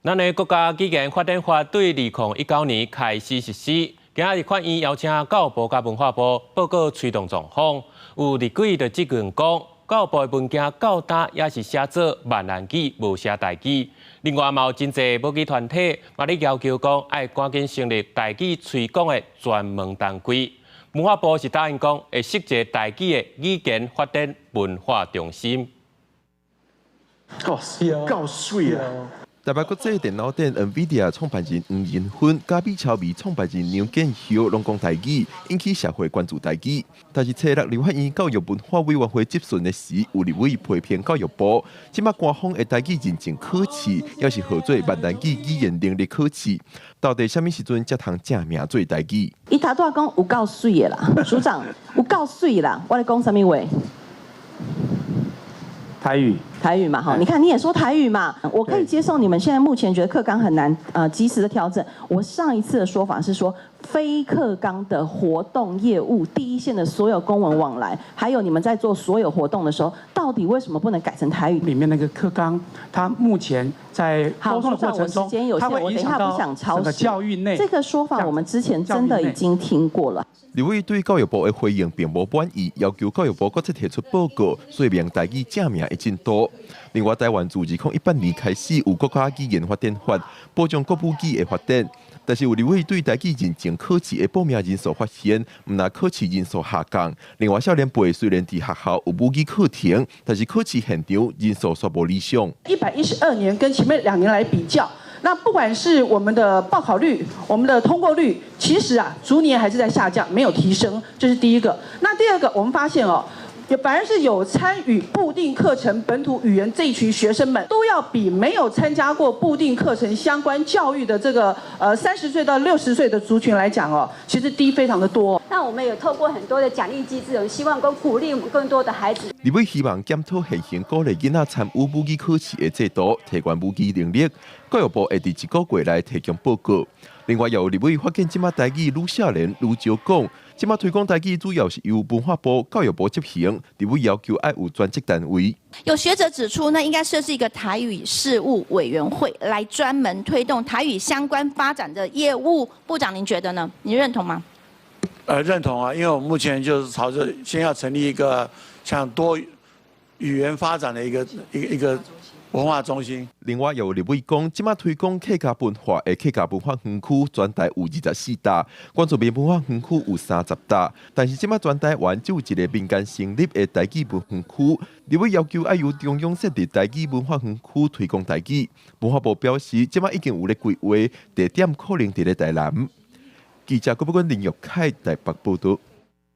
咱的国家语言发展法对2019年开始实施。今日法院邀请教育部甲文化部报告推动状况，有立委就质询讲，教育部的文件较大，也是写做闽南语，无写台语。另外，嘛有真侪母语团体嘛咧要求讲，要赶紧成立台语推广的专门单位。文化部是答应讲，会设置台语的语言发展文化中心。够水啊！台北国际电脑店 NVIDIA 创办人黄仁勋、加比超美创办人梁建雄拢讲台语，引起社会关注台语。但是，初六立法院教育文化委员会质询的时，有立委批评教育部，即马官方的台语认证考试，也是号做闽南语语言能力考试，到底什么时阵才通正名做台语？伊头拄仔讲有够水的啦，署长有够水啦，我咧讲什么话？台语嘛，哈，你看你也说台语嘛，我可以接受你们现在目前觉得课纲很难及时的调整。我上一次的说法是说，非课纲的活动业务，第一线的所有公文往来，还有你们在做所有活动的时候，到底为什么不能改成台语？里面那个课纲，它目前在沟通的过程中，时间有限，我等一下不想超时。教育内这个说法，我们之前真的已经听过了。立委对教育部的回应并无满意，要求教育部搁再提出报告，说明台语正名的进度。另外，台湾自2018年开始有国家语言发展法，保障各母语的发展。但是有立委对台语认证考试的报名人数发现，唔那考试人数下降。另外，少年辈虽然伫学校有母语课程，但是考试现场人数却无理想。112年跟前面2年来比较。那不管是我们的报考率、我们的通过率，其实逐年还是在下降，没有提升，这是第一个。那第二个，我们发现反而是有参与布定课程本土语言这一群学生们，都要比没有参加过布定课程相关教育的这个30岁到60岁的族群来讲其实低非常的多。那我们有透过很多的奖励机制，我们希望鼓励我们更多的孩子。立委希望检讨现行鼓励囡仔参与母语考试的制度，提高母语能力。教育部会伫1个月内提供报告。另外，也有立委发现，即马台语愈少年愈少讲。即马推广台语主要是由文化部、教育部执行，立委要求要有专职单位。有学者指出，那应该设置一个台语事务委员会，来专门推动台语相关发展的业务。部长，您觉得呢？您认同吗？认同啊，因为我们目前就是朝着先要成立一个像多语言发展的一个文化中心。另外，有立委讲，即马推广客家文化的客家文化园区，全台有24大，关注民文化园区有30大，但是即马全台湾只有一个民间成立的台语文园区。立委要求要由中央设立台语文化园区推广台语。文化部表示，即马已经有咧规划，地点可能伫咧台南。记者郭伯君、林玉凯台北报道。